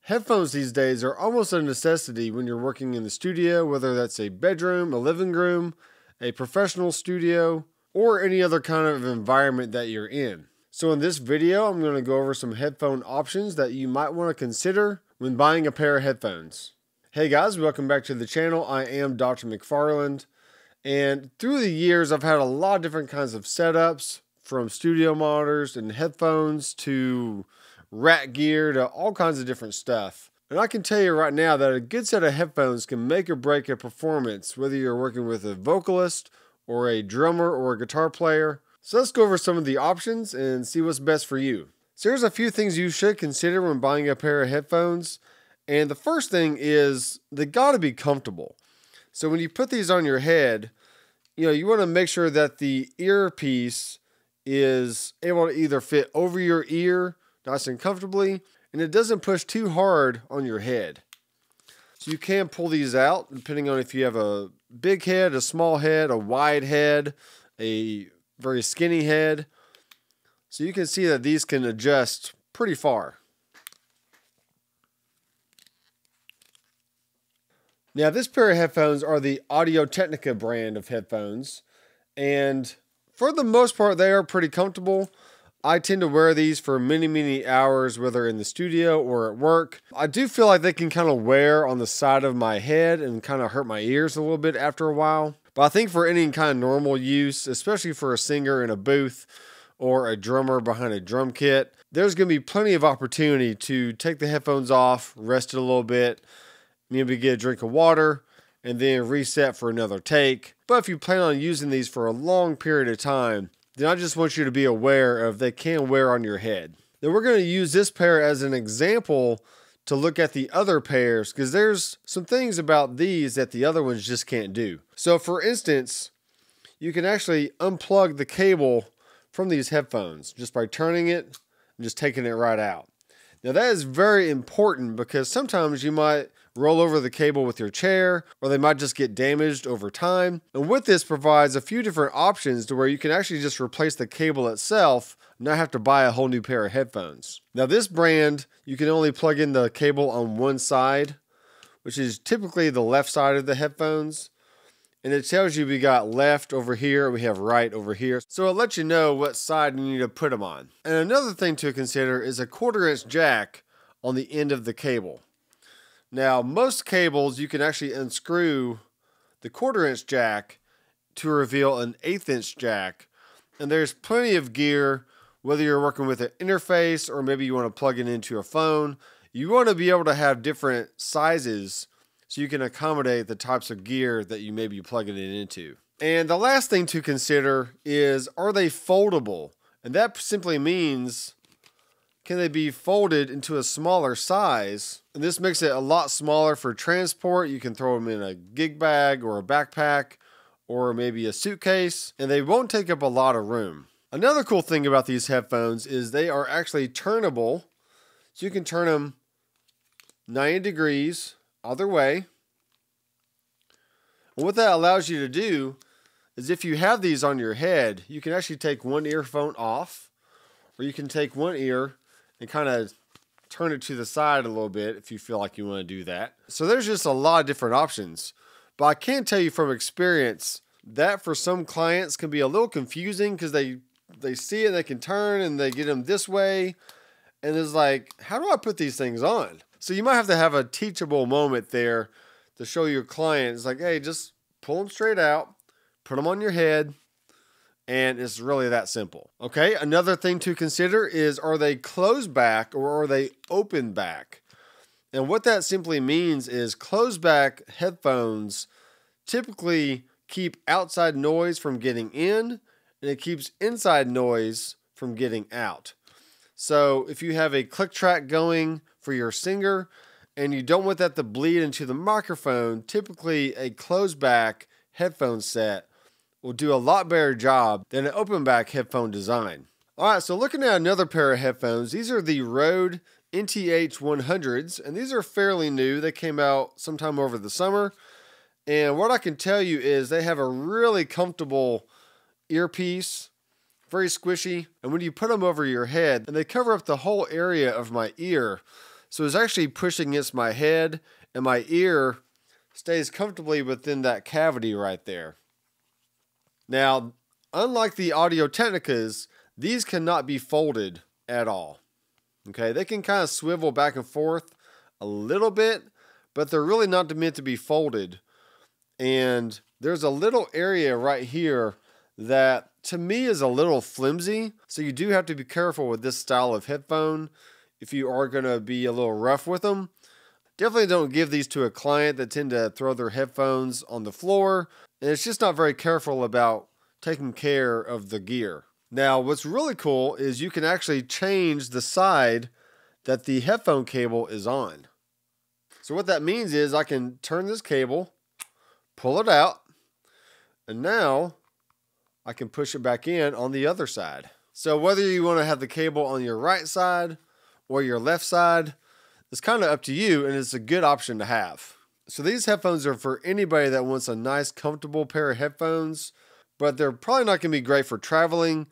Headphones these days are almost a necessity when you're working in the studio, whether that's a bedroom, a living room, a professional studio, or any other kind of environment that you're in. So in this video, I'm going to go over some headphone options that you might want to consider when buying a pair of headphones. Hey guys, welcome back to the channel. I am Dr. Mcfarland, and through the years, I've had a lot of different kinds of setups, from studio monitors and headphones to rack gear to all kinds of different stuff. And I can tell you right now that a good set of headphones can make or break a performance, whether you're working with a vocalist or a drummer or a guitar player. So let's go over some of the options and see what's best for you. So here's a few things you should consider when buying a pair of headphones. And the first thing is they gotta be comfortable. So when you put these on your head, you want to make sure that the earpiece is able to either fit over your ear nice and comfortably, and it doesn't push too hard on your head. So you can pull these out depending on if you have a big head, a small head, a wide head, a very skinny head. So you can see that these can adjust pretty far. Now this pair of headphones are the Audio-Technica brand of headphones, and for the most part they are pretty comfortable. I tend to wear these for many hours, whether in the studio or at work. I do feel like they can kind of wear on the side of my head and kind of hurt my ears a little bit after a while. But I think for any kind of normal use, especially for a singer in a booth or a drummer behind a drum kit, there's going to be plenty of opportunity to take the headphones off, rest it a little bit, maybe get a drink of water, and then reset for another take. But if you plan on using these for a long period of time, then I just want you to be aware of they can wear on your head. Then we're going to use this pair as an example to look at the other pairs, because there's some things about these that the other ones just can't do. So for instance, you can actually unplug the cable from these headphones just by turning it and just taking it right out. Now that is very important because sometimes you might roll over the cable with your chair, or they might just get damaged over time. And with this provides a few different options to where you can actually just replace the cable itself, not have to buy a whole new pair of headphones. Now this brand, you can only plug in the cable on one side, which is typically the left side of the headphones. And it tells you we got left over here, we have right over here. So it'll let you know what side you need to put them on. And another thing to consider is a 1/4-inch jack on the end of the cable. Now, most cables, you can actually unscrew the 1/4-inch jack to reveal an 1/8-inch jack. And there's plenty of gear, whether you're working with an interface or maybe you want to plug it into a phone. You want to be able to have different sizes so you can accommodate the types of gear that you may be plugging it into. And the last thing to consider is, are they foldable? And that simply means, can they be folded into a smaller size? And this makes it a lot smaller for transport. You can throw them in a gig bag or a backpack or maybe a suitcase, and they won't take up a lot of room. Another cool thing about these headphones is they are actually turnable. So you can turn them 90 degrees either way. And what that allows you to do is, if you have these on your head, you can actually take one earphone off, or you can take one ear and kind of turn it to the side a little bit if you feel like you want to do that. So there's just a lot of different options. But I can tell you from experience that for some clients can be a little confusing because they see it, they can turn and they get them this way. And it's like, how do I put these things on? So you might have to have a teachable moment there to show your client. It's like, hey, just pull them straight out, put them on your head, and it's really that simple. Okay, another thing to consider is, are they closed back or are they open back? And what that simply means is closed back headphones typically keep outside noise from getting in, and it keeps inside noise from getting out. So if you have a click track going for your singer and you don't want that to bleed into the microphone, typically a closed back headphone set will do a lot better job than an open back headphone design. Alright, so looking at another pair of headphones, these are the Rode NTH 100s, and these are fairly new. They came out sometime over the summer, and what I can tell you is they have a really comfortable earpiece, very squishy, and when you put them over your head, and they cover up the whole area of my ear, So it's actually pushing against my head, and my ear stays comfortably within that cavity right there. Now, unlike the Audio Technicas, these cannot be folded at all. Okay, they can kind of swivel back and forth a little bit, but they're really not meant to be folded. And there's a little area right here that to me is a little flimsy. So you do have to be careful with this style of headphone if you are going to be a little rough with them. Definitely don't give these to a client that tend to throw their headphones on the floor. And it's just not very careful about taking care of the gear. Now, what's really cool is you can actually change the side that the headphone cable is on. So what that means is I can turn this cable, pull it out, and now I can push it back in on the other side. So whether you want to have the cable on your right side or your left side, it's kind of up to you, and it's a good option to have. So these headphones are for anybody that wants a nice, comfortable pair of headphones, but they're probably not going to be great for traveling,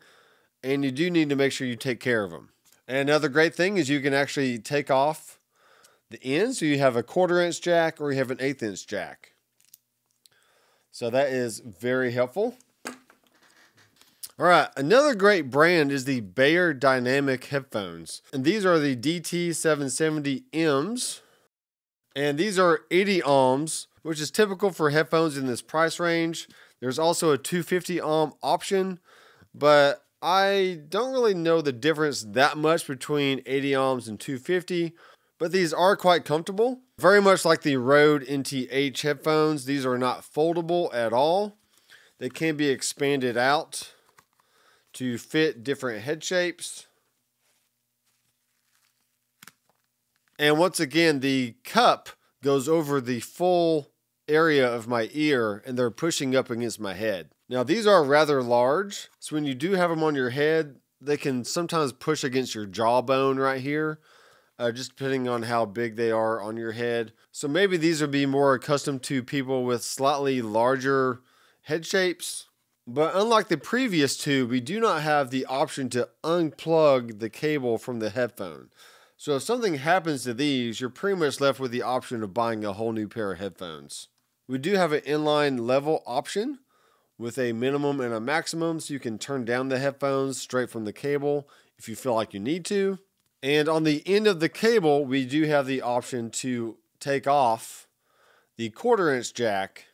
and you do need to make sure you take care of them. And another great thing is you can actually take off the end, so you have a 1/4-inch jack or you have an 1/8-inch jack. So that is very helpful. All right, another great brand is the Bayer Dynamic headphones. And these are the DT770Ms. And these are 80 ohms, which is typical for headphones in this price range. There's also a 250 ohm option, but I don't really know the difference that much between 80 ohms and 250. But these are quite comfortable. Very much like the Rode NT-H headphones, these are not foldable at all. They can be expanded out to fit different head shapes. And once again, the cup goes over the full area of my ear, and they're pushing up against my head. Now, these are rather large, so when you do have them on your head, they can sometimes push against your jawbone right here. Just depending on how big they are on your head. So maybe these would be more accustomed to people with slightly larger head shapes. But unlike the previous two, we do not have the option to unplug the cable from the headphone. So if something happens to these, you're pretty much left with the option of buying a whole new pair of headphones. We do have an inline level option with a minimum and a maximum, so you can turn down the headphones straight from the cable if you feel like you need to. And on the end of the cable, we do have the option to take off the 1/4-inch jack,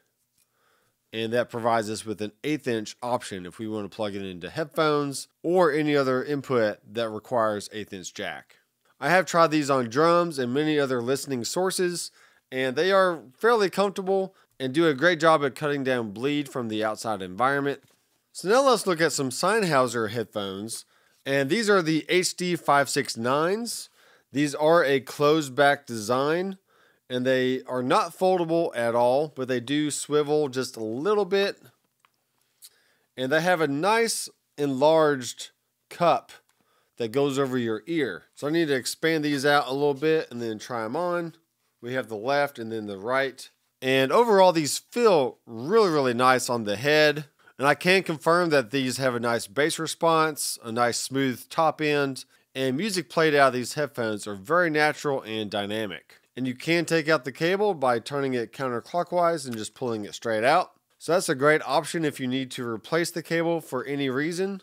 and that provides us with an 1/8-inch option if we want to plug it into headphones or any other input that requires 1/8-inch jack. I have tried these on drums and many other listening sources, and they are fairly comfortable and do a great job at cutting down bleed from the outside environment. So now let's look at some Sennheiser headphones. And these are the HD569s. These are a closed back design, and they are not foldable at all, but they do swivel just a little bit. And they have a nice enlarged cup that goes over your ear. So I need to expand these out a little bit and then try them on. We have the left and then the right. And overall, these feel really, really nice on the head. And I can confirm that these have a nice bass response, a nice smooth top end, and music played out of these headphones are very natural and dynamic. And you can take out the cable by turning it counterclockwise and just pulling it straight out. So that's a great option if you need to replace the cable for any reason.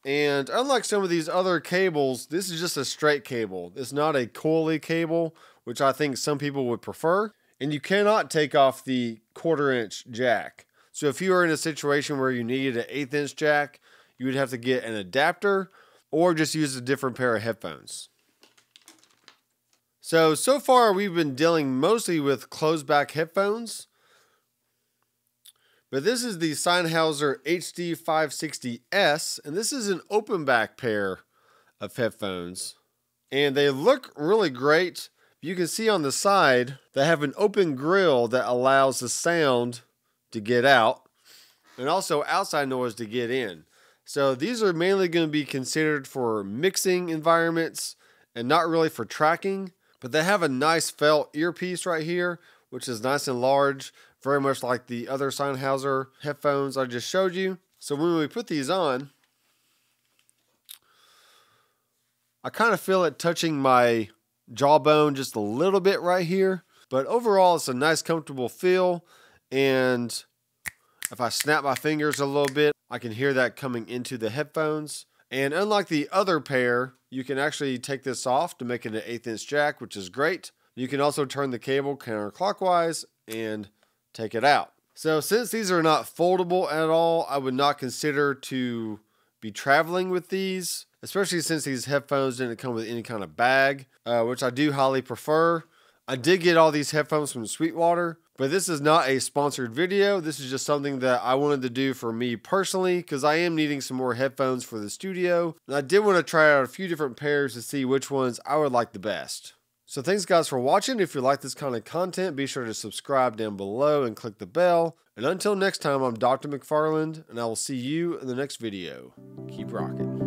And unlike some of these other cables, this is just a straight cable. It's not a coily cable, which I think some people would prefer. And you cannot take off the 1/4-inch jack. So if you are in a situation where you needed an 1/8-inch jack, you would have to get an adapter or just use a different pair of headphones. So far we've been dealing mostly with closed back headphones. But this is the Sennheiser HD560S, and this is an open back pair of headphones. And they look really great. You can see on the side, they have an open grill that allows the sound to get out, and also outside noise to get in. So these are mainly going to be considered for mixing environments and not really for tracking, but they have a nice felt earpiece right here, which is nice and large, very much like the other Sennheiser headphones I just showed you. So when we put these on, I kind of feel it touching my jawbone just a little bit right here. But overall, it's a nice, comfortable feel. And if I snap my fingers a little bit, I can hear that coming into the headphones. And unlike the other pair, you can actually take this off to make it an 1/8" jack, which is great. You can also turn the cable counterclockwise and take it out. So since these are not foldable at all, I would not consider to be traveling with these, especially since these headphones didn't come with any kind of bag, which I do highly prefer. I did get all these headphones from Sweetwater, but this is not a sponsored video. This is just something that I wanted to do for me personally, because I am needing some more headphones for the studio. And I did want to try out a few different pairs to see which ones I would like the best. So thanks guys for watching. If you like this kind of content, be sure to subscribe down below and click the bell. And until next time, I'm Dr. Mcfarland, and I will see you in the next video. Keep rocking.